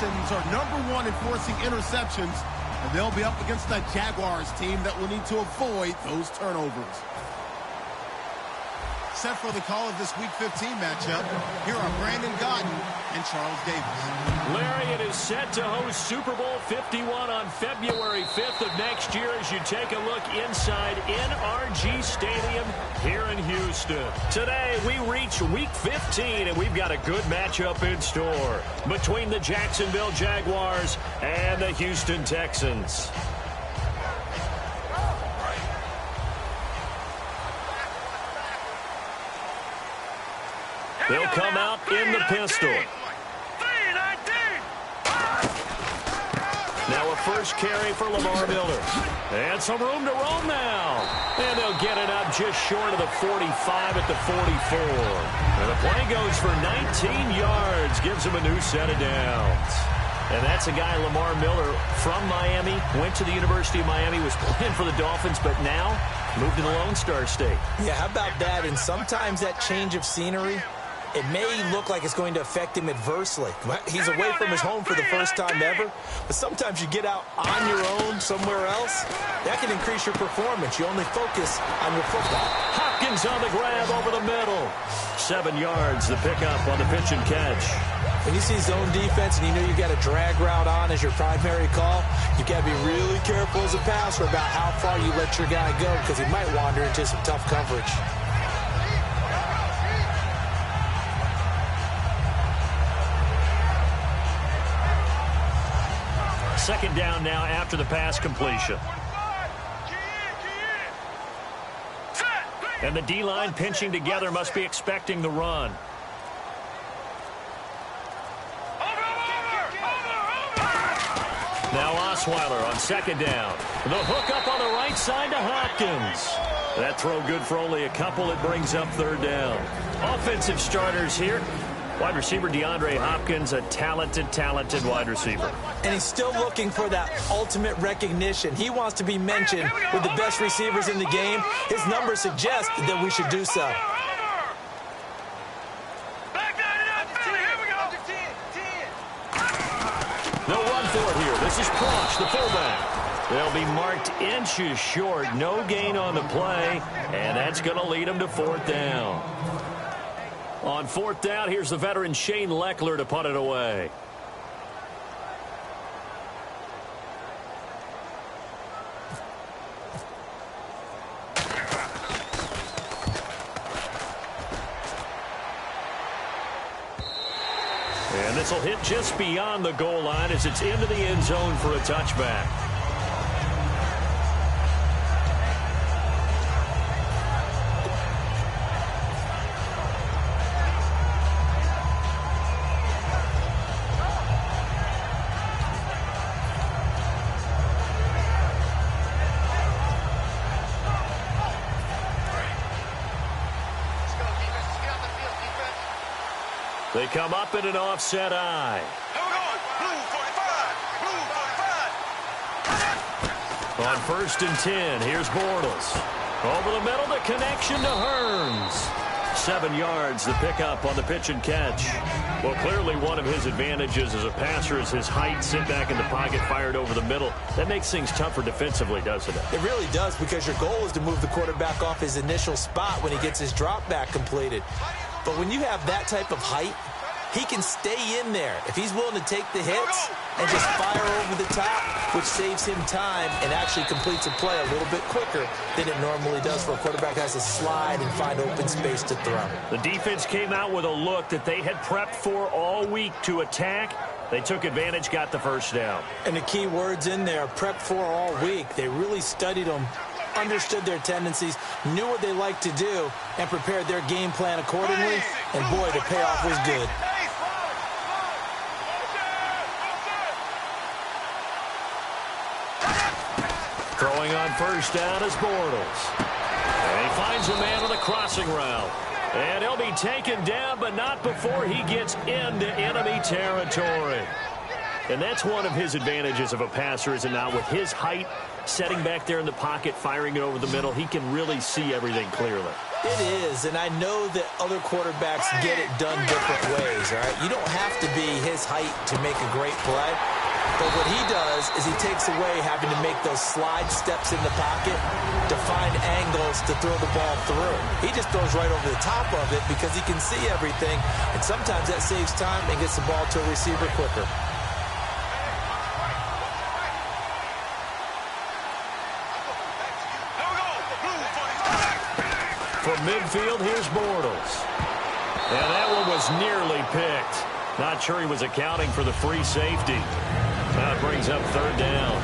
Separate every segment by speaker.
Speaker 1: Texans are #1 in forcing interceptions, and they'll be up against the Jaguars team that will need to avoid those turnovers. Set for the call of this Week 15 matchup, here are Brandon Gaudin and Charles Davis.
Speaker 2: Larry, it is set to host Super Bowl 51 on February 5th of next year as you take a look inside NRG Stadium here in Houston. Today, we reach Week 15, and we've got a good matchup in store between the Jacksonville Jaguars and the Houston Texans. They'll come out in the pistol. Now a first carry for Lamar Miller. And some room to roam now. And they'll get it up just short of the 45 at the 44. And the play goes for 19 yards. Gives him a new set of downs. And that's a guy, Lamar Miller, from Miami. Went to the University of Miami, was playing for the Dolphins, but now moved to the Lone Star State.
Speaker 3: Yeah, how about that? And sometimes that change of scenery, it may look like it's going to affect him adversely. He's away from his home for the first time ever, but sometimes you get out on your own somewhere else, that can increase your performance. You only focus on your football.
Speaker 2: Hopkins on the grab over the middle. 7 yards, the pickup on the pitch and catch.
Speaker 3: When you see zone defense and you know you've got a drag route on as your primary call, you've got to be really careful as a passer about how far you let your guy go because he might wander into some tough coverage.
Speaker 2: Second down now after the pass completion. And the D-line pinching together must be expecting the run. Now Osweiler on second down. The hook up on the right side to Hopkins. That throw good for only a couple. It brings up third down. Offensive starters here. Wide receiver DeAndre Hopkins, a talented wide receiver.
Speaker 3: And he's still looking for that ultimate recognition. He wants to be mentioned with the best receivers in the game. His numbers suggest that we should do so.
Speaker 2: They'll run for it here. This is Proch, the fullback. They'll be marked inches short. No gain on the play, and that's going to lead them to fourth down. On fourth down, here's the veteran Shane Leckler to punt it away. And this will hit just beyond the goal line as it's into the end zone for a touchback. They come up in an offset eye. On 1st and 10, here's Bortles. Over the middle, the connection to Hearns. 7 yards, the pickup on the pitch and catch. Well, clearly one of his advantages as a passer is his height. Sit back in the pocket, fired over the middle. That makes things tougher defensively, doesn't it?
Speaker 3: It really does, because your goal is to move the quarterback off his initial spot when he gets his drop back completed. But when you have that type of height, he can stay in there if he's willing to take the hits and just fire over the top, which saves him time and actually completes a play a little bit quicker than it normally does for a quarterback who has to slide and find open space to throw.
Speaker 2: The defense came out with a look that they had prepped for all week to attack. They took advantage, got the first down.
Speaker 3: And the key words in there, prepped for all week. They really studied them, understood their tendencies, knew what they liked to do, and prepared their game plan accordingly. And boy, the payoff was good.
Speaker 2: Throwing on first down is Bortles. And he finds a man on the crossing route. And he'll be taken down, but not before he gets into enemy territory. And that's one of his advantages of a passer, is it not? With his height, setting back there in the pocket, firing it over the middle. He can really see everything clearly.
Speaker 3: It is, and I know that other quarterbacks get it done different ways, all right? You don't have to be his height to make a great play. But what he does is he takes away having to make those slide steps in the pocket to find angles to throw the ball through. He just throws right over the top of it because he can see everything, and sometimes that saves time and gets the ball to a receiver quicker.
Speaker 2: From midfield, here's Bortles. And that one was nearly picked. Not sure he was accounting for the free safety. That brings up third down.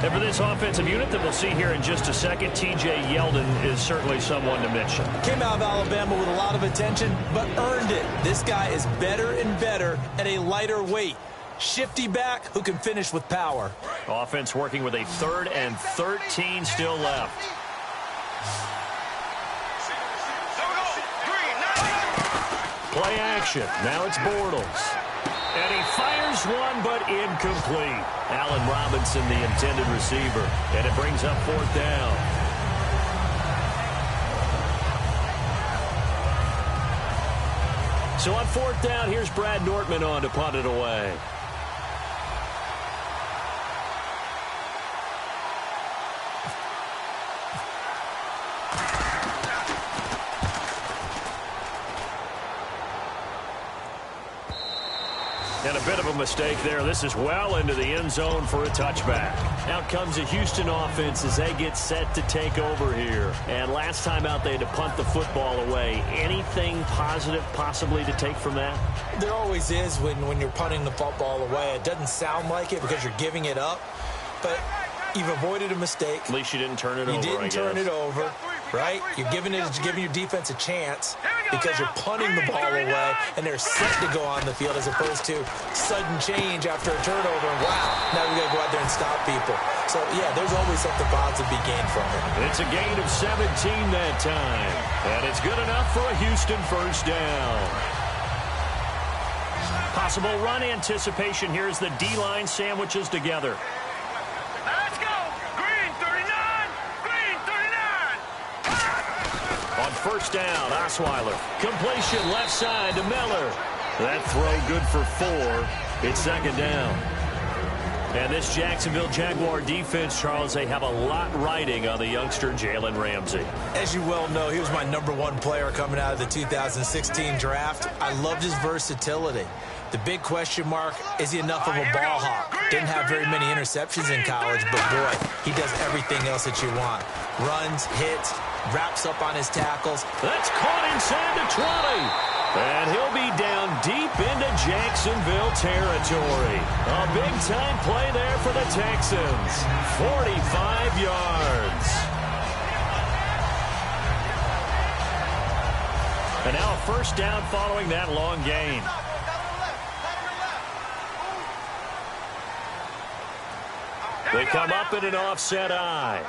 Speaker 2: And for this offensive unit that we'll see here in just a second, T.J. Yeldon is certainly someone to mention.
Speaker 3: Came out of Alabama with a lot of attention, but earned it. This guy is better and better at a lighter weight. Shifty back who can finish with power.
Speaker 2: Offense working with a 3rd and 13 still left. Play action. Now it's Bortles. And he fires one, but incomplete. Allen Robinson, the intended receiver. And it brings up 4th down. So on 4th down, here's Brad Nortman on to punt it away. And a bit of a mistake there. This is well into the end zone for a touchback. Out comes the Houston offense as they get set to take over here. And last time out, they had to punt the football away. Anything positive possibly to take from that?
Speaker 3: There always is when you're punting the football away. It doesn't sound like it because you're giving it up, but you've avoided a mistake.
Speaker 2: At least you didn't turn it over,
Speaker 3: You didn't turn it over, right? You're giving your defense a chance because you're punting the ball away, and they're set to go on the field as opposed to sudden change after a turnover. And wow, now we got to go out there and stop people. So, yeah, there's always something positive to be gained from it.
Speaker 2: It's a gain of 17 that time, and it's good enough for a Houston first down. Possible run anticipation here as the D-line sandwiches together.
Speaker 4: Let's go! Green 39! Green 39!
Speaker 2: On first down, Osweiler. Completion left side to Miller. That throw good for 4. It's 2nd down. And this Jacksonville Jaguar defense, Charles, they have a lot riding on the youngster Jalen Ramsey.
Speaker 3: As you well know, he was my #1 player coming out of the 2016 draft. I loved his versatility. The big question mark, is he enough of a ball hawk? Didn't have very many interceptions in college, but boy, he does everything else that you want. Runs, hits, wraps up on his tackles.
Speaker 2: That's caught inside the 20. And he'll be down deep into Jacksonville territory. A big-time play there for the Texans. 45 yards. And now a first down following that long gain. They come up in an offset eye.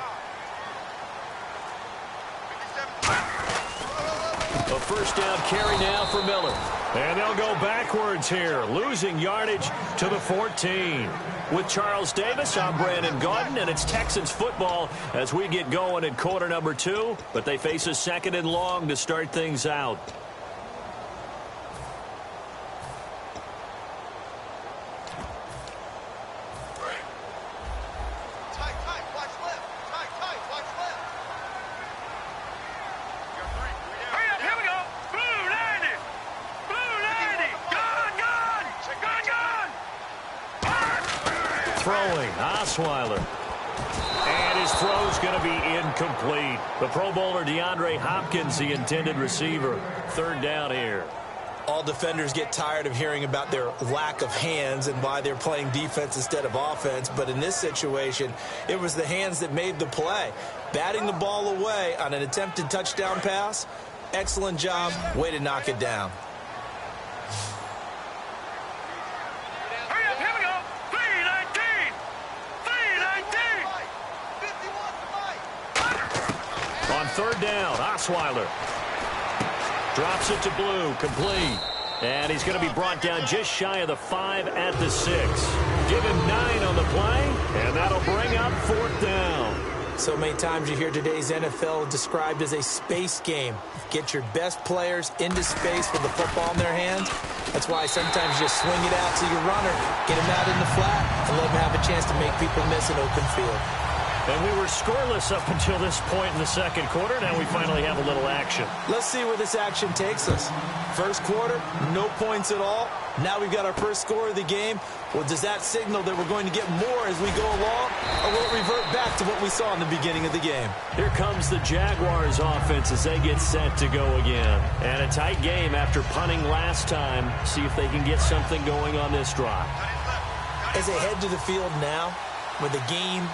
Speaker 2: A first down carry now for Miller. And they'll go backwards here, losing yardage to the 14. With Charles Davis, I'm Brandon Gaudin, and it's Texans football as we get going in quarter number 2. But they face a 2nd and long to start things out. Throwing, Osweiler. And his throw's going to be incomplete. The Pro Bowler DeAndre Hopkins, the intended receiver. 3rd down here.
Speaker 3: All defenders get tired of hearing about their lack of hands and why they're playing defense instead of offense. But in this situation, it was the hands that made the play. Batting the ball away on an attempted touchdown pass. Excellent job. Way to knock it down.
Speaker 2: On 3rd down, Osweiler drops it to Blue, complete. And he's going to be brought down just shy of the 5 at the 6. Give him 9 on the play, and that'll bring up 4th down.
Speaker 3: So many times you hear today's NFL described as a space game. Get your best players into space with the football in their hands. That's why sometimes you just swing it out to your runner, get him out in the flat, and let him have a chance to make people miss an open field.
Speaker 2: And we were scoreless up until this point in the second quarter. Now we finally have a little action.
Speaker 3: Let's see where this action takes us. First quarter, no points at all. Now we've got our first score of the game. Well, does that signal that we're going to get more as we go along, or will it revert back to what we saw in the beginning of the game?
Speaker 2: Here comes the Jaguars offense as they get set to go again. And a tight game after punting last time. See if they can get something going on this drive.
Speaker 3: As they head to the field now, with the game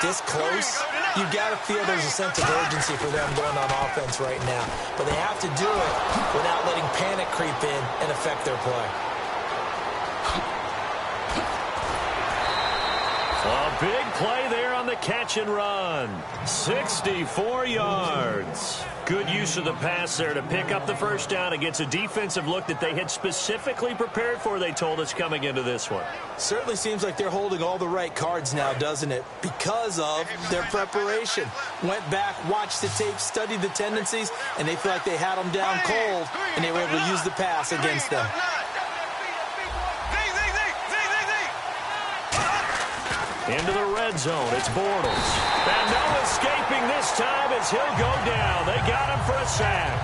Speaker 3: this close, you got to feel there's a sense of urgency for them going on offense right now. But they have to do it without letting panic creep in and affect their play.
Speaker 2: A big play there on the catch and run. 64 yards. Good use of the pass there to pick up the first down against a defensive look that they had specifically prepared for, they told us, coming into this one.
Speaker 3: Certainly seems like they're holding all the right cards now, doesn't it? Because of their preparation. Went back, watched the tape, studied the tendencies, and they feel like they had them down cold, and they were able to use the pass against them.
Speaker 2: Into the red zone, it's Bortles. And no escaping this time as he'll go down. They got him for a sack.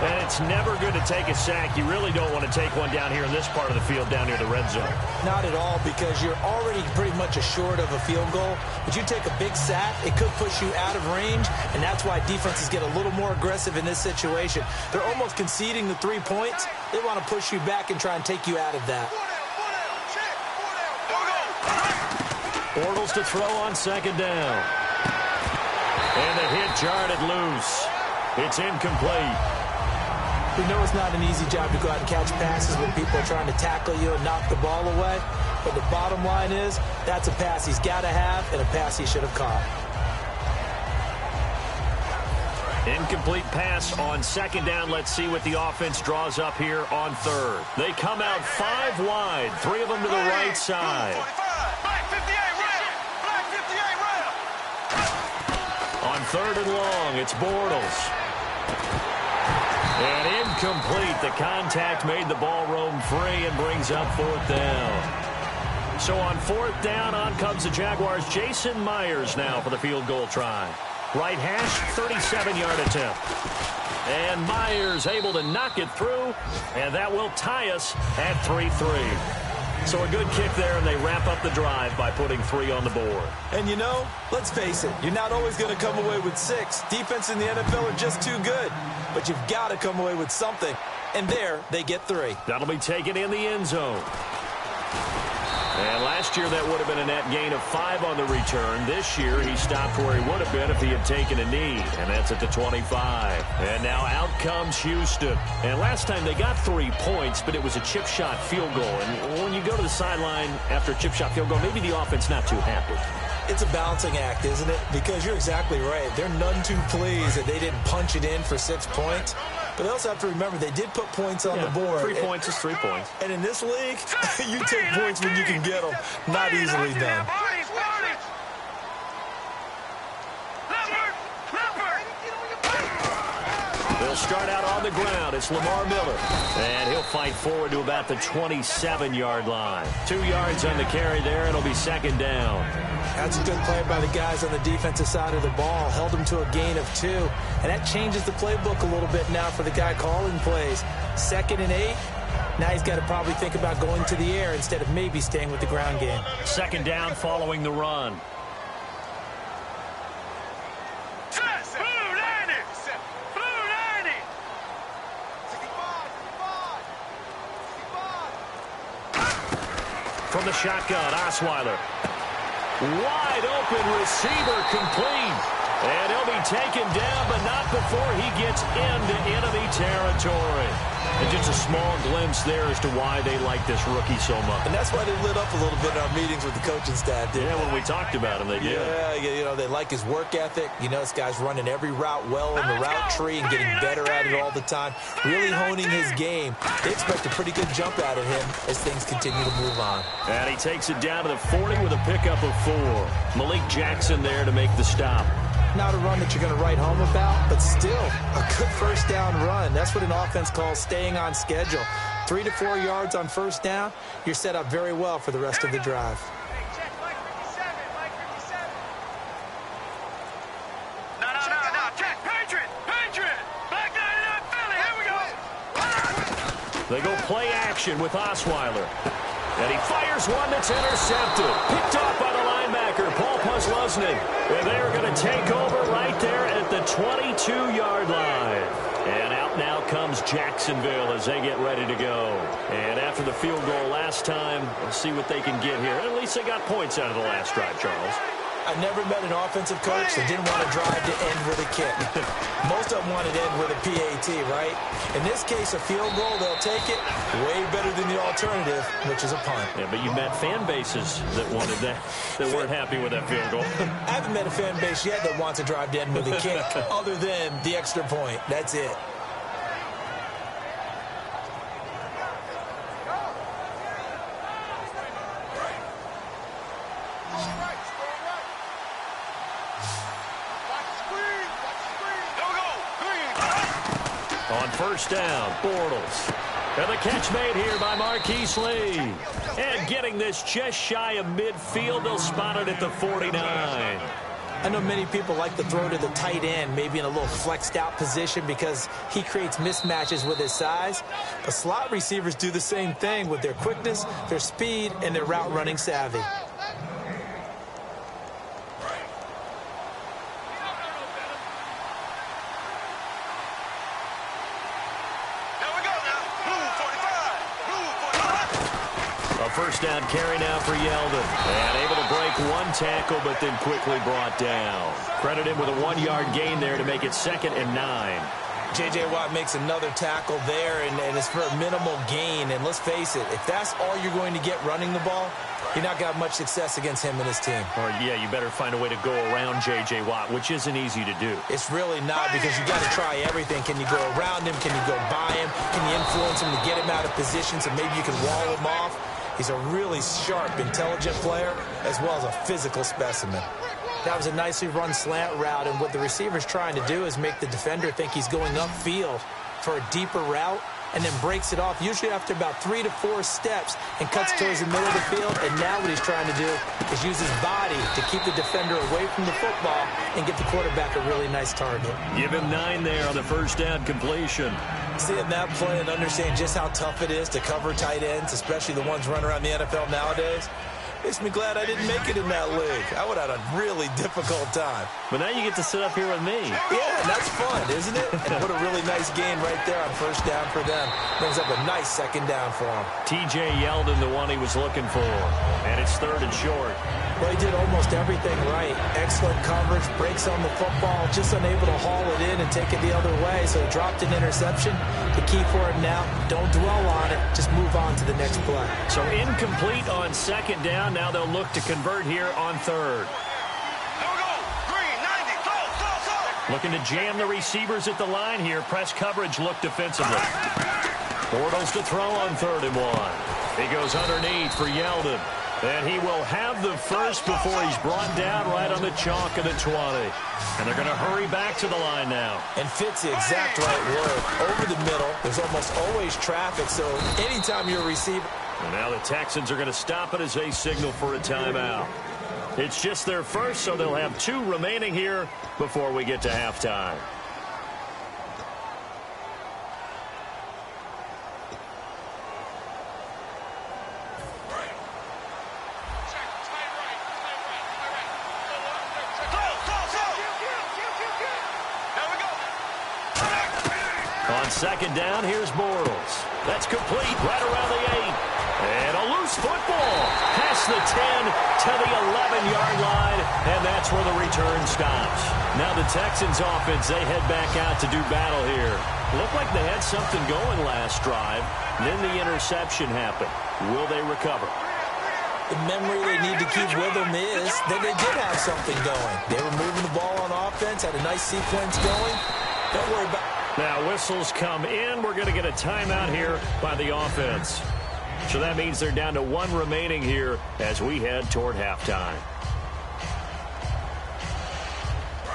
Speaker 2: And it's never good to take a sack. You really don't want to take one down here in this part of the field, down near the red zone.
Speaker 3: Not at all, because you're already pretty much assured of a field goal. But you take a big sack, it could push you out of range, and that's why defenses get a little more aggressive in this situation. They're almost conceding the 3 points. They want to push you back and try and take you out of that.
Speaker 2: Bortles to throw on second down. And the hit jarred it loose. It's incomplete.
Speaker 3: We know it's not an easy job to go out and catch passes when people are trying to tackle you and knock the ball away. But the bottom line is, that's a pass he's got to have and a pass he should have caught.
Speaker 2: Incomplete pass on second down. Let's see what the offense draws up here on third. They come out 5 wide, 3 of them to the right side. On third and long, it's Bortles. And incomplete. The contact made the ball roam free and brings up 4th down. So on 4th down, on comes the Jaguars. Jason Myers now for the field goal try. Right hash, 37-yard attempt. And Myers able to knock it through, and that will tie us at 3-3. So a good kick there, and they wrap up the drive by putting 3 on the board.
Speaker 3: And you know, let's face it, you're not always going to come away with 6. Defense in the NFL are just too good. But you've got to come away with something. And there, they get 3.
Speaker 2: That'll be taken in the end zone. And last year, that would have been a net gain of 5 on the return. This year, he stopped where he would have been if he had taken a knee, and that's at the 25. And now out comes Houston. And last time, they got 3 points, but it was a chip shot field goal. And when you go to the sideline after a chip shot field goal, maybe the offense not too happy.
Speaker 3: It's a balancing act, isn't it? Because you're exactly right. They're none too pleased that they didn't punch it in for 6 points. But they also have to remember they did put points on the board.
Speaker 2: 3 points is 3 points.
Speaker 3: And in this league, you take points when you can get them. Not easily done.
Speaker 2: They'll start out on the ground. It's Lamar Miller. And he'll fight forward to about the 27-yard line. 2 yards on the carry there. It'll be second down.
Speaker 3: That's a good play by the guys on the defensive side of the ball. Held them to a gain of 2. And that changes the playbook a little bit now for the guy calling plays. 2nd and 8. Now he's got to probably think about going to the air instead of maybe staying with the ground game.
Speaker 2: Second down following the run. From the shotgun, Osweiler. Wide open receiver complete. And he'll be taken down, but not before he gets into enemy territory. And just a small glimpse there as to why they like this rookie so much.
Speaker 3: And that's why they lit up a little bit in our meetings with the coaching staff.
Speaker 2: Yeah, when we talked about him, they did.
Speaker 3: Yeah, you know, they like his work ethic. You know, this guy's running every route well in the route tree and getting better at it all the time. Really honing his game. They expect a pretty good jump out of him as things continue to move on.
Speaker 2: And he takes it down to the 40 with a pickup of 4. Malik Jackson there to make the stop.
Speaker 3: Not a run that you're going to write home about, but still a good first down run. That's what an offense calls staying on schedule. 3 to 4 yards on first down, you're set up very well for the rest of the drive.
Speaker 4: No. Check. Patriot. Back 99 Philly. Here we go.
Speaker 2: They go play action with Osweiler. And he fires one that's intercepted. Picked off by the linebacker, Paul Posluszny. And they're going to take over right there at the 22-yard line. And out now comes Jacksonville as they get ready to go. And after the field goal last time, we'll see what they can get here. At least they got points out of the last drive, Charles.
Speaker 3: I've never met an offensive coach that didn't want to drive to end with a kick. Most of them wanted to end with a PAT, right? In this case, a field goal, they'll take it. Way better than the alternative, which is a punt.
Speaker 2: Yeah, but you met fan bases that wanted that weren't happy with that field goal.
Speaker 3: I haven't met a fan base yet that wants to drive to end with a kick, other than the extra point. That's it.
Speaker 2: On first down, Bortles. And the catch made here by Marquise Lee. And getting this just shy of midfield, they'll spot it at the 49.
Speaker 3: I know many people like to throw to the tight end, maybe in a little flexed out position because he creates mismatches with his size. But slot receivers do the same thing with their quickness, their speed, and their route running savvy.
Speaker 2: First down carry now for Yeldon. And able to break one tackle, but then quickly brought down. Credit him with a 1-yard gain there to make it 2nd and 9.
Speaker 3: J.J. Watt makes another tackle there, and it's for a minimal gain. And let's face it, if that's all you're going to get running the ball, you're not going to have much success against him and his team.
Speaker 2: Or, yeah, you better find a way to go around J.J. Watt, which isn't easy to do.
Speaker 3: It's really not, because you got to try everything. Can you go around him? Can you go by him? Can you influence him to get him out of position so maybe you can wall him off? He's a really sharp, intelligent player, as well as a physical specimen. That was a nicely run slant route, and what the receiver's trying to do is make the defender think he's going upfield for a deeper route, and then breaks it off, usually after about 3 to 4 steps, and cuts towards the middle of the field. And now what he's trying to do is use his body to keep the defender away from the football and get the quarterback a really nice target.
Speaker 2: Give him 9 there on the first down completion.
Speaker 3: Seeing that play and understand just how tough it is to cover tight ends, especially the ones running around the NFL nowadays, makes me glad I didn't make it in that league. I would have had a really difficult time.
Speaker 2: But now you get to sit up here with me.
Speaker 3: Yeah, that's fun, isn't it? And what a really nice game right there on first down for them. Brings up a nice 2nd down for him.
Speaker 2: T.J. Yeldon, the one he was looking for. And it's 3rd and short.
Speaker 3: Well, he did almost everything right. Excellent coverage, breaks on the football, just unable to haul it in and take it the other way. So he dropped an interception. The key for him now, don't dwell on it. Just move on to the next play.
Speaker 2: So incomplete on 2nd down. Now they'll look to convert here on 3rd. Looking to jam the receivers at the line here. Press coverage look defensively. Bortles to throw on 3rd and 1. He goes underneath for Yeldon. And he will have the first before he's brought down right on the chalk of the 20. And they're going to hurry back to the line now.
Speaker 3: And fits the exact right word. Over the middle, there's almost always traffic, so anytime you're a receiver.
Speaker 2: And now the Texans are going to stop it as they signal for a timeout. It's just their first, so they'll have 2 remaining here before we get to halftime. On 2nd down, here's Bortles. That's complete right around the 8. And a loose football. Has the 10 to the 11-yard line, and that's where the return stops. Now the Texans offense, they head back out to do battle here. Looked like they had something going last drive. Then the interception happened. Will they recover?
Speaker 3: The memory they need to keep with them is that they did have something going. They were moving the ball on offense, had a nice sequence going. Don't worry about it.
Speaker 2: Now whistles come in. We're going to get a timeout here by the offense. So that means they're down to 1 remaining here as we head toward halftime.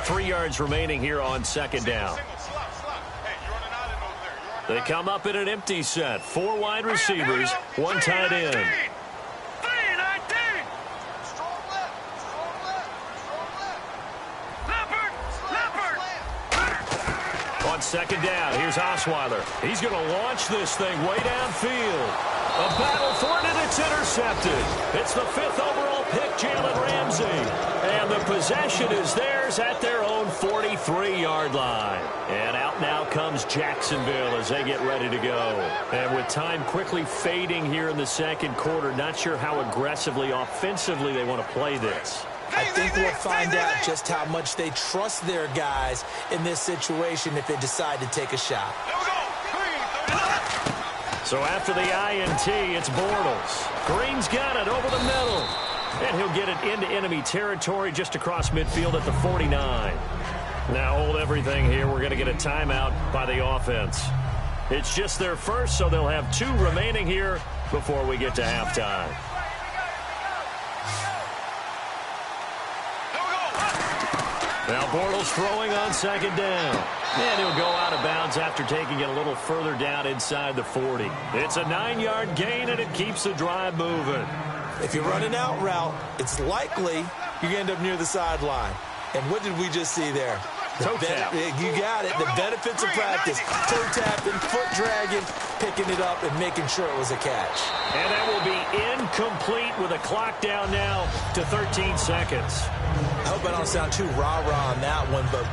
Speaker 2: 3 yards remaining here on second down. They come up in an empty set. 4 wide receivers, 1 tight end. On second down, here's Osweiler. He's going to launch this thing way downfield. A battle for it, and it's intercepted. It's the 5th overall pick, Jalen Ramsey. And the possession is theirs at their own 43-yard line. And out now comes Jacksonville as they get ready to go. And with time quickly fading here in the second quarter, not sure how aggressively, offensively they want to play this.
Speaker 3: I think we'll find out just how much they trust their guys in this situation if they decide to take a shot.
Speaker 2: So after the INT, it's Bortles. Green's got it over the middle. And he'll get it into enemy territory just across midfield at the 49. Now hold everything here. We're going to get a timeout by the offense. It's just their first, so they'll have 2 remaining here before we get to halftime. Now Bortles throwing on second down. And he'll go out of bounds after taking it a little further down inside the 40. It's a 9-yard gain, and it keeps the drive moving.
Speaker 3: If you're running out route, it's likely you're going to end up near the sideline. And what did we just see there?
Speaker 2: Toe tap.
Speaker 3: You got it. The benefits of practice. Toe tapping, foot dragging, picking it up, and making sure it was a catch.
Speaker 2: And that will be incomplete with a clock down now to 13 seconds.
Speaker 3: I hope I don't sound too rah-rah on that one, but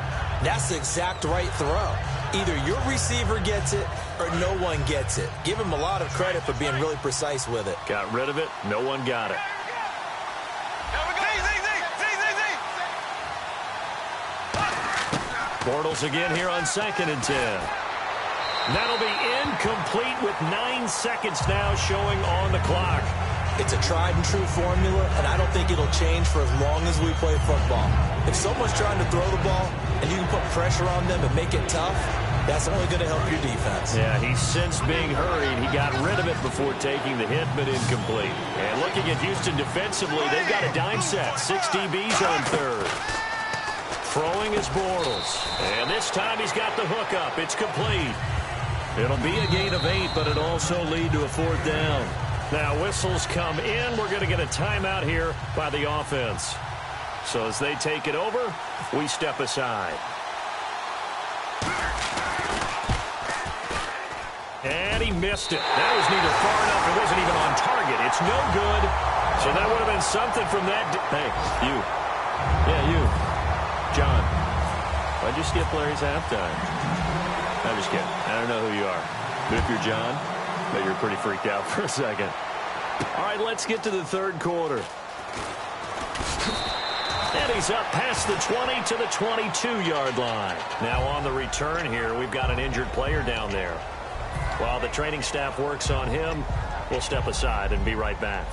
Speaker 3: that's the exact right throw. Either your receiver gets it or no one gets it. Give him a lot of credit for being really precise with it.
Speaker 2: Got rid of it. No one got it. Bortles again here on 2nd and 10. That'll be incomplete with 9 seconds now showing on the clock.
Speaker 3: It's a tried-and-true formula, and I don't think it'll change for as long as we play football. If someone's trying to throw the ball and you can put pressure on them and make it tough, that's only going to help your defense.
Speaker 2: Yeah, he's since being hurried. He got rid of it before taking the hit, but incomplete. And looking at Houston defensively, they've got a dime set. 6 DBs on 3rd. Throwing is Bortles. And this time he's got the hook up. It's complete. It'll be a gain of 8, but it'll also lead to a 4th down. Now whistles come in. We're going to get a timeout here by the offense. So as they take it over, we step aside. And he missed it. That was neither far enough. It wasn't even on target. It's no good. So that would have been something from that. Hey, you. Yeah, you. John. Why'd you skip Larry's halftime? I'm just kidding. I don't know who you are. But if you're John, but you're pretty freaked out for a second. All right, let's get to the 3rd quarter. And he's up past the 20 to the 22-yard line. Now on the return here, we've got an injured player down there. While the training staff works on him, we'll step aside and be right back.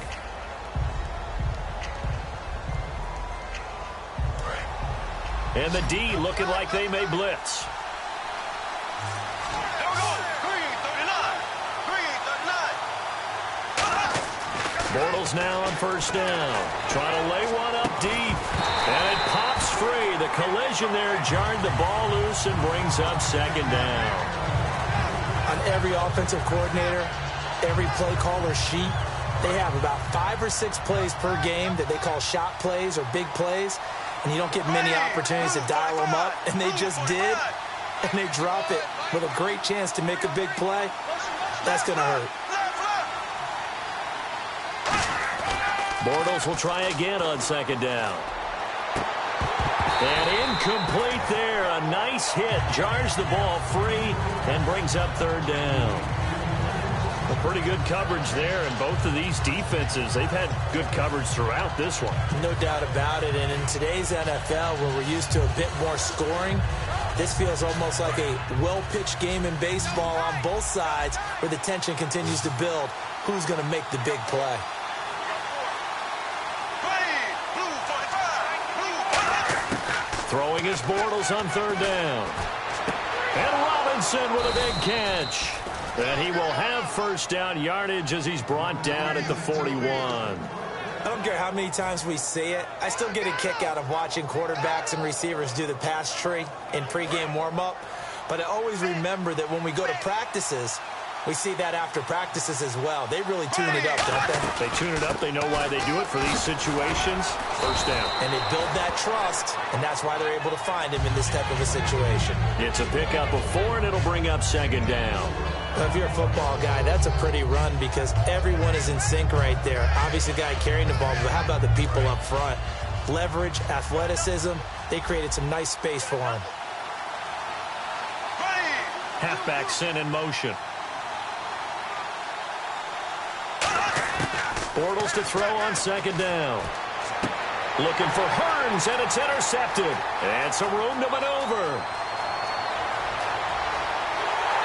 Speaker 2: And the D looking like they may blitz. Bortles now on 1st down. Trying to lay one up deep. And it pops free. The collision there jarred the ball loose and brings up 2nd down.
Speaker 3: On every offensive coordinator, every play caller sheet, they have about 5 or 6 plays per game that they call shot plays or big plays. And you don't get many opportunities to dial them up. And they just did. And they drop it with a great chance to make a big play. That's going to hurt.
Speaker 2: Bortles will try again on 2nd down. And incomplete there. A nice hit. Jars the ball free and brings up 3rd down.
Speaker 3: The
Speaker 2: Pretty good coverage there, and both of these defenses, they've had good coverage throughout this one.
Speaker 3: No doubt about it, and in today's NFL, where we're used to a bit more scoring, this feels almost like a well-pitched game in baseball on both sides, where the tension continues to build. Who's going to make the big play?
Speaker 2: Throwing his Bortles on third down. And Robinson with a big catch. And he will have first down yardage as he's brought down at the 41.
Speaker 3: I don't care how many times we see it. I still get a kick out of watching quarterbacks and receivers do the pass tree in pregame warm-up. But I always remember that when we go to practices, we see that after practices as well. They really tune it up, don't they?
Speaker 2: They tune it up. They know why they do it for these situations. First down.
Speaker 3: And they build that trust, and that's why they're able to find him in this type of a situation.
Speaker 2: It's a pickup of 4, and it'll bring up second down.
Speaker 3: Well, if you're a football guy, that's a pretty run because everyone is in sync right there. Obviously, the guy carrying the ball, but how about the people up front? Leverage, athleticism, they created some nice space for him.
Speaker 2: Halfback sent in motion. Bortles to throw on second down. Looking for Hearns, and it's intercepted. And some room to maneuver.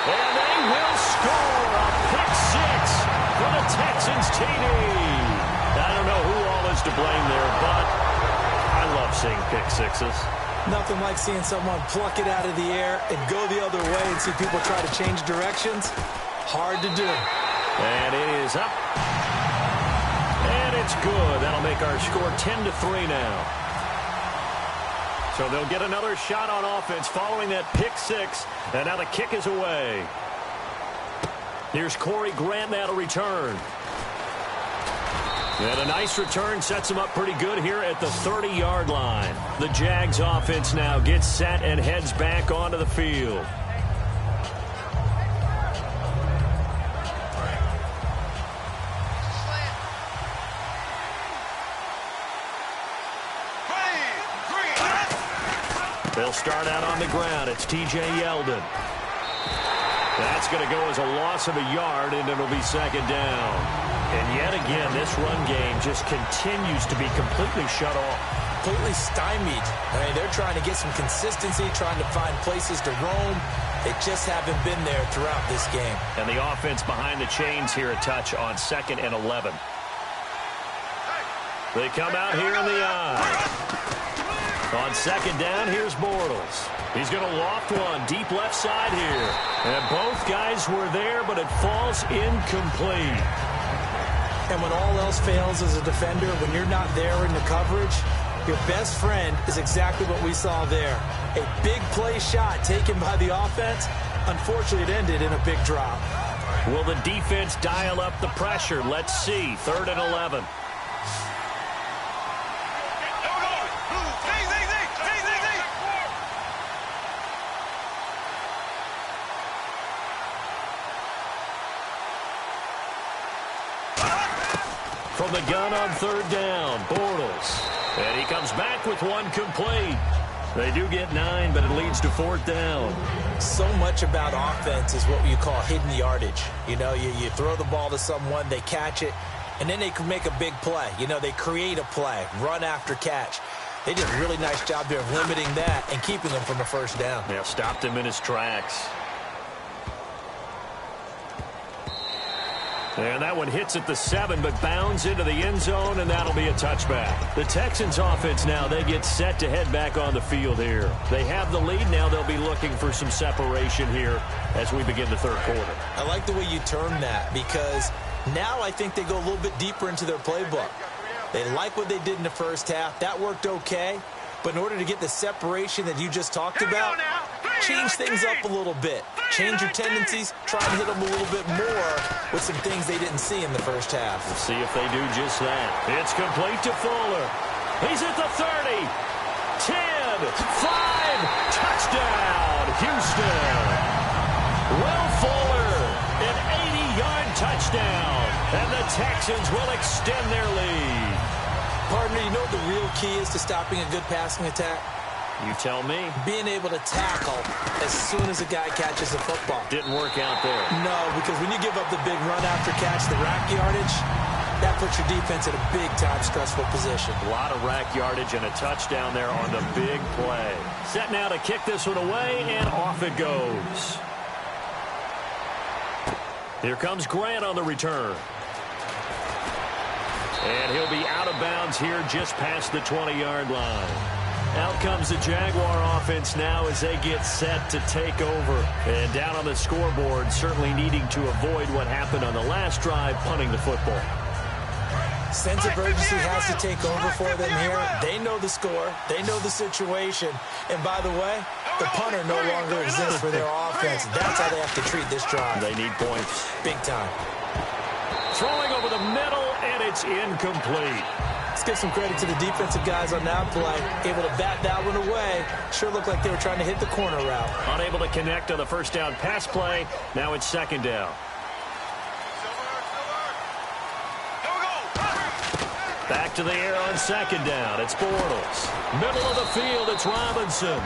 Speaker 2: And they will score a pick 6 for the Texans TD. I don't know who all is to blame there, but I love seeing pick 6s.
Speaker 3: Nothing like seeing someone pluck it out of the air and go the other way and see people try to change directions. Hard to do.
Speaker 2: And it is up. And it's good. That'll make our score 10-3 now. So they'll get another shot on offense following that pick 6. And now the kick is away. Here's Corey Grant now to return. And a nice return sets him up pretty good here at the 30-yard line. The Jags offense now gets set and heads back onto the field. They'll start out on the ground. It's T.J. Yeldon. That's going to go as a loss of a yard, and it'll be second down. And yet again, this run game just continues to be completely shut off.
Speaker 3: Completely stymied. I mean, they're trying to get some consistency, trying to find places to roam. They just haven't been there throughout this game.
Speaker 2: And the offense behind the chains here a touch on 2nd and 11. They come out here in the eye. On second down, here's Bortles. He's going to loft one deep left side here. And both guys were there, but it falls incomplete.
Speaker 3: And when all else fails as a defender, when you're not there in the coverage, your best friend is exactly what we saw there. A big play shot taken by the offense. Unfortunately, it ended in a big drop.
Speaker 2: Will the defense dial up the pressure? Let's see. 3rd and 11. From the gun on 3rd down, Bortles. And he comes back with one complete. They do get 9, but it leads to 4th down.
Speaker 3: So much about offense is what you call hidden yardage. You know, you throw the ball to someone, they catch it, and then they can make a big play. You know, they create a play, run after catch. They did a really nice job there of limiting that and keeping him from a first down.
Speaker 2: Yeah, stopped him in his tracks. And that one hits at the 7, but bounds into the end zone, and that'll be a touchback. The Texans offense now, they get set to head back on the field here. They have the lead now. They'll be looking for some separation here as we begin the 3rd quarter.
Speaker 3: I like the way you term that because now I think they go a little bit deeper into their playbook. They like what they did in the first half. That worked okay. But in order to get the separation that you just talked about, change things up a little bit. Change your tendencies. Try and hit them a little bit more with some things they didn't see in the first half.
Speaker 2: We'll see if they do just that. It's complete to Fuller. He's at the 30. 10. 5. Touchdown, Houston. Will Fuller, an 80-yard touchdown. And the Texans will extend their lead.
Speaker 3: Partner, you know what the real key is to stopping a good passing attack?
Speaker 2: You tell me.
Speaker 3: Being able to tackle as soon as a guy catches the football.
Speaker 2: Didn't work out there.
Speaker 3: No, because when you give up the big run after catch, the rack yardage, that puts your defense in a big-time stressful position.
Speaker 2: A lot of rack yardage and a touchdown there on the big play. Set now to kick this one away, and off it goes. Here comes Grant on the return. And he'll be out of bounds here just past the 20-yard line. Out comes the Jaguar offense now as they get set to take over. And down on the scoreboard, certainly needing to avoid what happened on the last drive, punting the football.
Speaker 3: Sense of urgency has to take over for them here. They know the score. They know the situation. And by the way, the punter no longer exists for their offense. That's how they have to treat this drive.
Speaker 2: They need points.
Speaker 3: Big time.
Speaker 2: Throwing over the middle, and it's incomplete.
Speaker 3: Let's give some credit to the defensive guys on that play. Able to bat that one away. Sure looked like they were trying to hit the corner route.
Speaker 2: Unable to connect on the first down pass play. Now it's second down. Back to the air on second down. It's Bortles. Middle of the field, it's Robinson.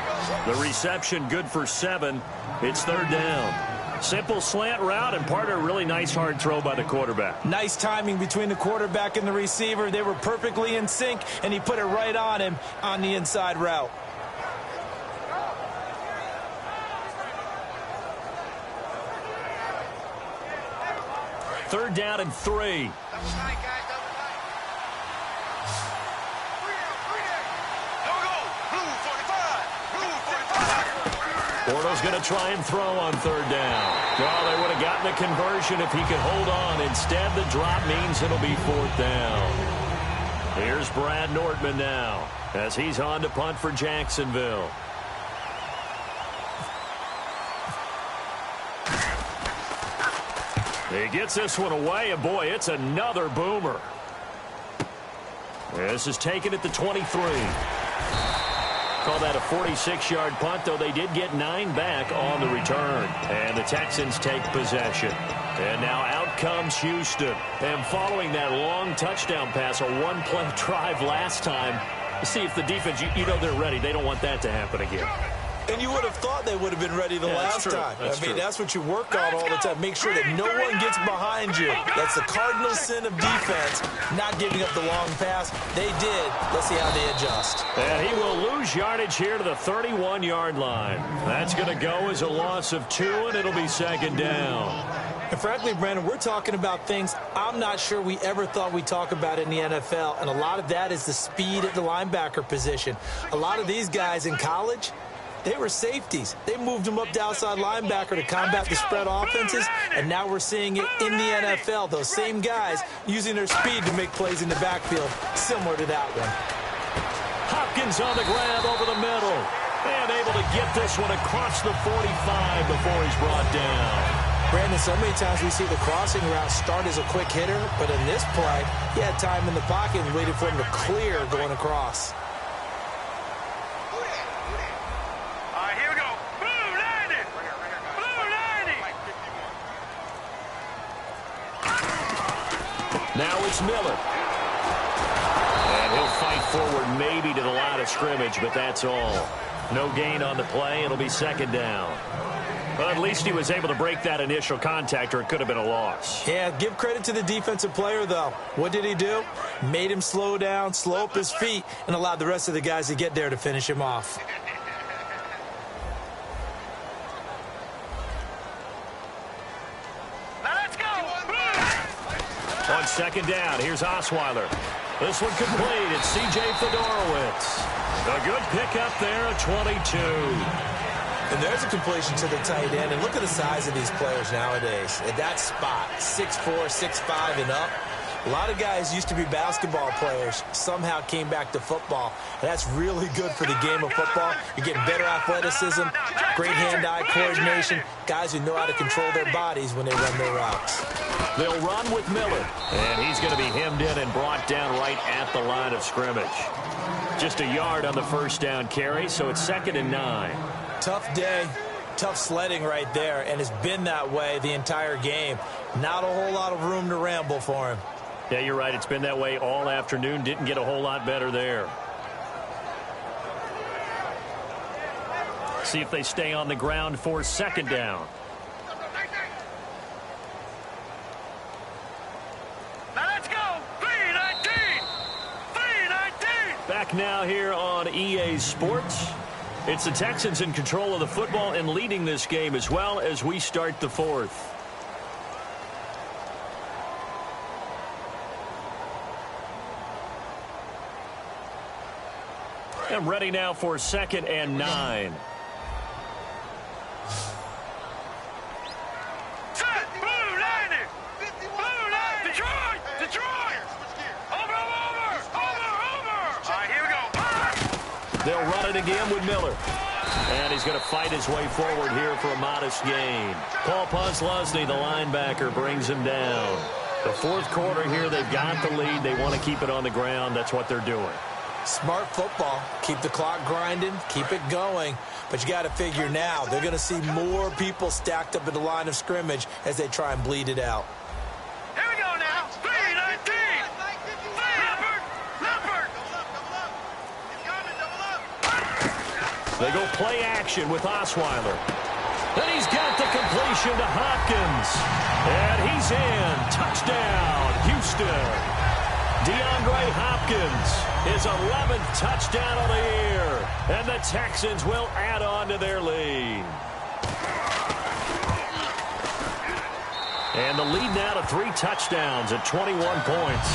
Speaker 2: The reception good for 7. It's third down. Simple slant route, and part of a really nice hard throw by the quarterback.
Speaker 3: Nice timing between the quarterback and the receiver. They were perfectly in sync, and he put it right on him on the inside route.
Speaker 2: Third down and 3. Bortles going to try and throw on third down. Well, they would have gotten the conversion if he could hold on. Instead, the drop means it'll be fourth down. Here's Brad Nortman now as he's on to punt for Jacksonville. He gets this one away, and boy, it's another boomer. This is taken at the 23. Call that a 46-yard punt, though they did get 9 back on the return. And the Texans take possession. And now out comes Houston. And following that long touchdown pass, a one-play drive last time, see if the defense, you know they're ready. They don't want that to happen again.
Speaker 3: And you would have thought they would have been ready the last time.
Speaker 2: I mean,
Speaker 3: that's what you work on all the time. Make sure that no one gets behind you. That's the cardinal sin of defense, not giving up the long pass. They did. Let's see how they adjust.
Speaker 2: And he will lose yardage here to the 31-yard line. That's going to go as a loss of 2, and it'll be second down.
Speaker 3: And frankly, Brandon, we're talking about things I'm not sure we ever thought we'd talk about in the NFL, and a lot of that is the speed at the linebacker position. A lot of these guys in college, they were safeties. They moved them up to outside linebacker to combat the spread offenses, and now we're seeing it in the NFL. Those same guys using their speed to make plays in the backfield, similar to that one.
Speaker 2: Hopkins on the grab over the middle, and able to get this one across the 45 before he's brought down.
Speaker 3: Brandon, so many times we see the crossing route start as a quick hitter, but in this play, he had time in the pocket and waited for him to clear going across.
Speaker 2: Now it's Miller. And he'll fight forward maybe to the line of scrimmage, but that's all. No gain on the play. It'll be second down. But at least he was able to break that initial contact, or it could have been a loss.
Speaker 3: Yeah, give credit to the defensive player, though. What did he do? Made him slow down, slow up his feet, and allowed the rest of the guys to get there to finish him off.
Speaker 2: On second down, here's Osweiler. This one complete. It's C.J. Fedorowicz. A good pickup there at 22.
Speaker 3: And there's a completion to the tight end. And look at the size of these players nowadays. At that spot, 6'4", 6'5", and up. A lot of guys used to be basketball players, somehow came back to football. And that's really good for the game of football. You're getting better athleticism, great hand-eye coordination, guys who know how to control their bodies when they run their routes.
Speaker 2: They'll run with Miller, and he's going to be hemmed in and brought down right at the line of scrimmage. Just a yard on the first down carry, so it's 2nd and 9.
Speaker 3: Tough day, tough sledding right there, and it's been that way the entire game. Not a whole lot of room to ramble for him.
Speaker 2: Yeah, you're right. It's been that way all afternoon. Didn't get a whole lot better there. See if they stay on the ground for second down.
Speaker 4: Now let's go. 3-19.
Speaker 2: Back now here on EA Sports. It's the Texans in control of the football and leading this game as well as we start the fourth. And ready now for 2nd and 9.
Speaker 4: Set. Blue 90. Blue 90. Detroit. Over. All right, here we go.
Speaker 2: They'll run it again with Miller. And he's going to fight his way forward here for a modest gain. Paul Posluszny, the linebacker, brings him down. The fourth quarter here, they've got the lead. They want to keep it on the ground. That's what they're doing.
Speaker 3: Smart football. Keep the clock grinding. Keep it going. But you got to figure now, they're going to see more people stacked up at the line of scrimmage as they try and bleed it out.
Speaker 4: Here we go now. 3-19. Leopard.
Speaker 2: They go play action with Osweiler. Then he's got the completion to Hopkins. And he's in. Touchdown, Houston. DeAndre Hopkins, his 11th touchdown of the year. And the Texans will add on to their lead. And the lead now to 3 touchdowns at 21 points.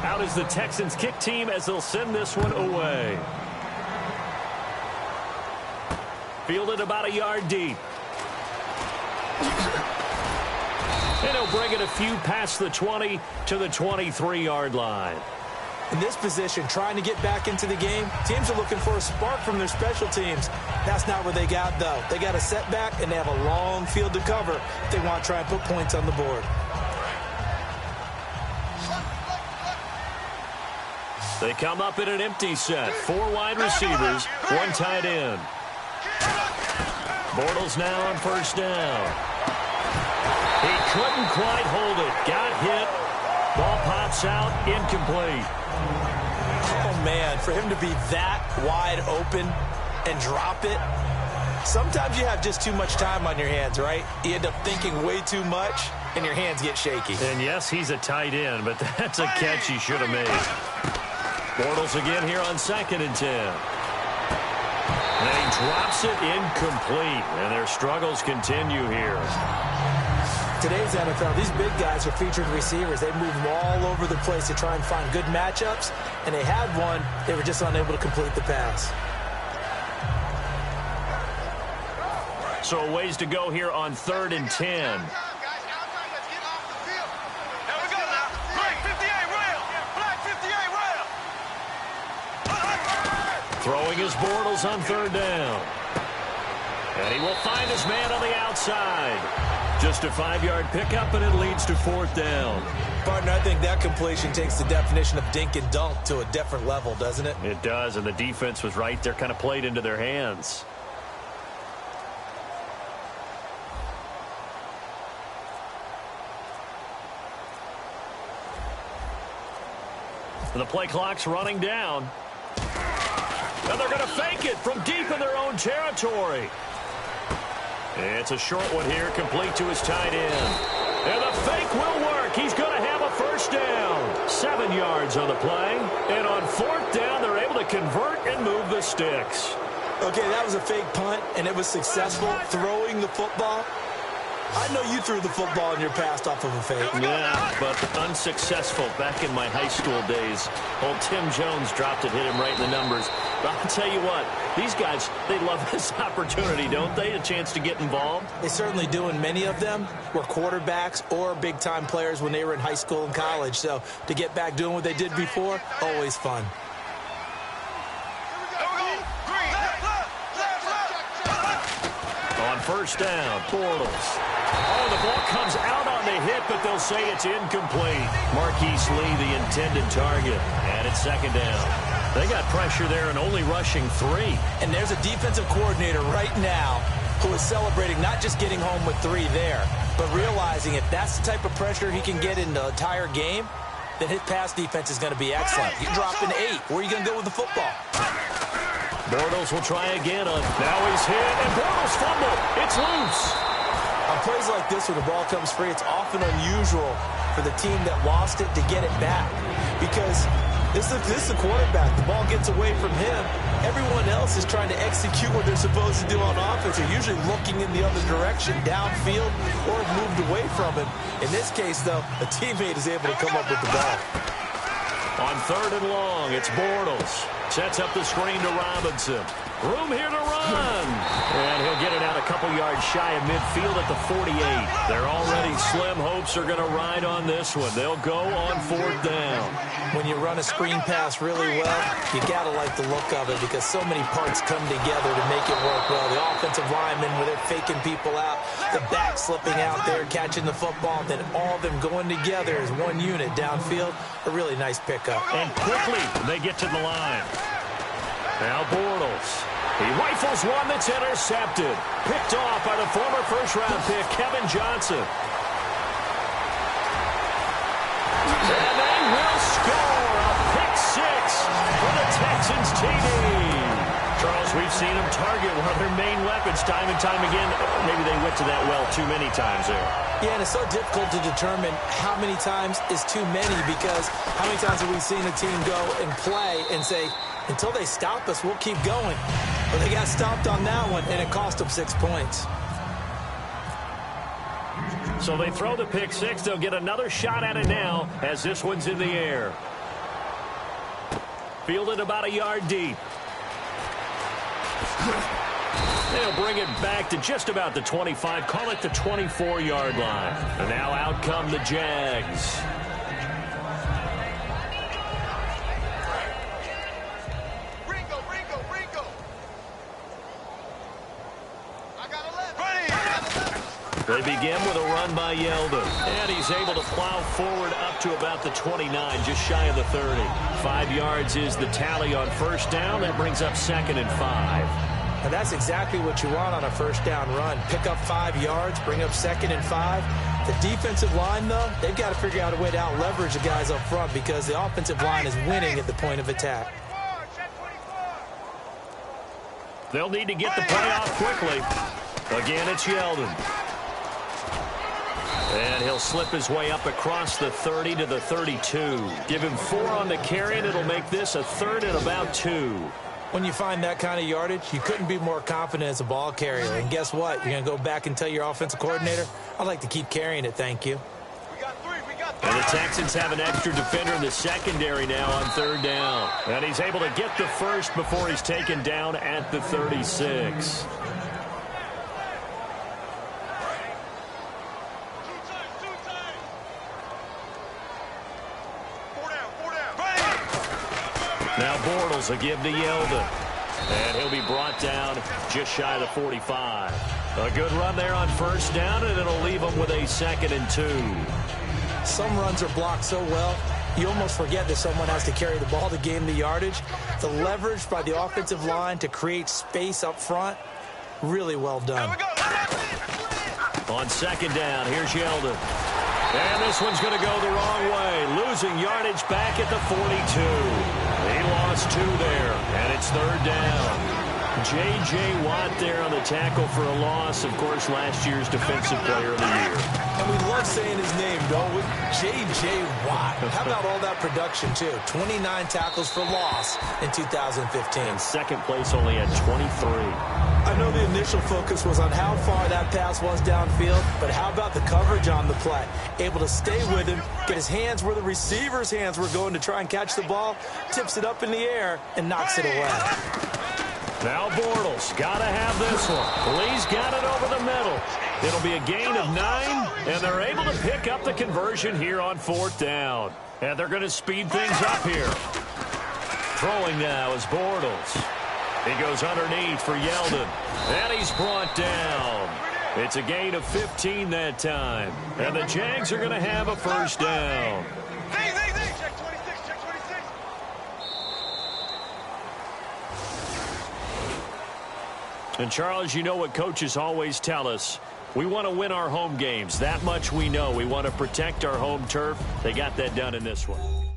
Speaker 2: Out is the Texans kick team as they'll send this one away. Fielded about a yard deep. And he'll bring it a few past the 20 to the 23-yard line.
Speaker 3: In this position, trying to get back into the game, teams are looking for a spark from their special teams. That's not what they got, though. They got a setback, and they have a long field to cover if they want to try and put points on the board.
Speaker 2: They come up in an empty set. 4 wide receivers, 1 tight end. Bortles now on first down. He couldn't quite hold it. Got hit. Ball pops out. Incomplete.
Speaker 3: Oh, man, for him to be that wide open and drop it. Sometimes you have just too much time on your hands, right? You end up thinking way too much, and your hands get shaky.
Speaker 2: And, yes, he's a tight end, but that's a catch he should have made. Bortles again here on 2nd and 10. And he drops it incomplete, and their struggles continue here.
Speaker 3: Today's NFL, these big guys are featured receivers. They move them all over the place to try and find good matchups, and they had one. They were just unable to complete the pass.
Speaker 2: So a ways to go here on 3rd and 10. Throwing his Bortles on 3rd down. And he will find his man on the outside. Just a 5-yard pickup, and it leads to 4th down.
Speaker 3: Partner, I think that completion takes the definition of dink and dunk to a different level, doesn't it?
Speaker 2: It does, and the defense was right there, kind of played into their hands. And the play clock's running down. And they're going to fake it from deep in their own territory. It's a short one here, complete to his tight end. And the fake will work. He's going to have a first down. 7 yards on the play. And on 4th down, they're able to convert and move the sticks.
Speaker 3: Okay, that was a fake punt, and it was successful throwing the football. I know you threw the football in your past off of a fake.
Speaker 2: Yeah, but unsuccessful back in my high school days. Old Tim Jones dropped it, hit him right in the numbers. But I'll tell you what, these guys, they love this opportunity, don't they? A chance to get involved.
Speaker 3: They certainly do, and many of them were quarterbacks or big-time players when they were in high school and college. So to get back doing what they did before, always fun.
Speaker 2: On first down, Bortles. Oh, the ball comes out on the hit, but they'll say it's incomplete. Marquise Lee, the intended target, and it's 2nd down. They got pressure there and only rushing 3.
Speaker 3: And there's a defensive coordinator right now who is celebrating not just getting home with 3 there, but realizing if that's the type of pressure he can get in the entire game, then his pass defense is going to be excellent. You're dropping 8. Where are you going to go with the football?
Speaker 2: Bortles will try again. Now he's hit, and Bortles fumble. It's loose.
Speaker 3: On plays like this where the ball comes free, it's often unusual for the team that lost it to get it back. Because this is the quarterback. The ball gets away from him. Everyone else is trying to execute what they're supposed to do on offense. They're usually looking in the other direction, downfield, or moved away from him. In this case, though, a teammate is able to come up with the ball.
Speaker 2: On 3rd and long, it's Bortles. Sets up the screen to Robinson. Room here to run. And he'll get it out a couple yards shy of midfield at the 48. They're already slim hopes are going to ride on this one. They'll go on 4th down.
Speaker 3: When you run a screen pass really well, you got to like the look of it because so many parts come together to make it work well. The offensive linemen, where they're faking people out, the back slipping out there, catching the football, then all of them going together as one unit downfield. A really nice pickup.
Speaker 2: And quickly, they get to the line. Now Bortles. He rifles one that's intercepted. Picked off by the former first-round pick, Kevin Johnson. And they will score a pick 6 for the Texans TD. Charles, we've seen them target one of their main weapons time and time again. Maybe they went to that well too many times there.
Speaker 3: Yeah, and it's so difficult to determine how many times is too many because how many times have we seen a team go and play and say, until they stop us, we'll keep going. But they got stopped on that one, and it cost them 6 points.
Speaker 2: So they throw the pick 6. They'll get another shot at it now as this one's in the air. Fielded about a yard deep. They'll bring it back to just about the 25. Call it the 24-yard line. And now out come the Jags. They begin with a run by Yeldon. And he's able to plow forward up to about the 29, just shy of the 30. 5 yards is the tally on 1st down. That brings up 2nd and 5.
Speaker 3: And that's exactly what you want on a 1st down run. Pick up 5 yards, bring up 2nd and 5. The defensive line, though, they've got to figure out a way to out-leverage the guys up front because the offensive line is winning at the point of attack.
Speaker 2: They'll need to get the play off quickly. Again, it's Yeldon. And he'll slip his way up across the 30 to the 32. Give him 4 on the carry, and it'll make this a 3rd and about 2.
Speaker 3: When you find that kind of yardage, you couldn't be more confident as a ball carrier. And guess what? You're going to go back and tell your offensive coordinator, I'd like to keep carrying it, thank you.
Speaker 2: And the Texans have an extra defender in the secondary now on 3rd down. And he's able to get the first before he's taken down at the 36. Now Bortles will give to Yeldon. And he'll be brought down just shy of the 45. A good run there on 1st down, and it'll leave him with a 2nd and 2.
Speaker 3: Some runs are blocked so well, you almost forget that someone has to carry the ball to gain the yardage. The leverage by the offensive line to create space up front, really well done.
Speaker 2: On 2nd down, here's Yeldon. And this one's going to go the wrong way. Losing yardage back at the 42. He lost 2 there, and it's 3rd down. J.J. Watt there on the tackle for a loss. Of course, last year's Defensive Player of the Year.
Speaker 3: And we love saying his name, don't we? J.J. Watt. How about all that production, too? 29 tackles for loss in 2015.
Speaker 2: And 2nd place only at 23.
Speaker 3: I know the initial focus was on how far that pass was downfield, but how about the coverage on the play? Able to stay with him, get his hands where the receiver's hands were going to try and catch the ball, tips it up in the air, and knocks it away.
Speaker 2: Now Bortles, got to have this one. Lee's got it over the middle. It'll be a gain of 9, and they're able to pick up the conversion here on 4th down. And they're going to speed things up here. Throwing now is Bortles. He goes underneath for Yeldon, and he's brought down. It's a gain of 15 that time, and the Jags are going to have a 1st down.
Speaker 4: Check 26, check 26.
Speaker 2: And, Charles, you know what coaches always tell us. We want to win our home games. That much we know. We want to protect our home turf. They got that done in this one.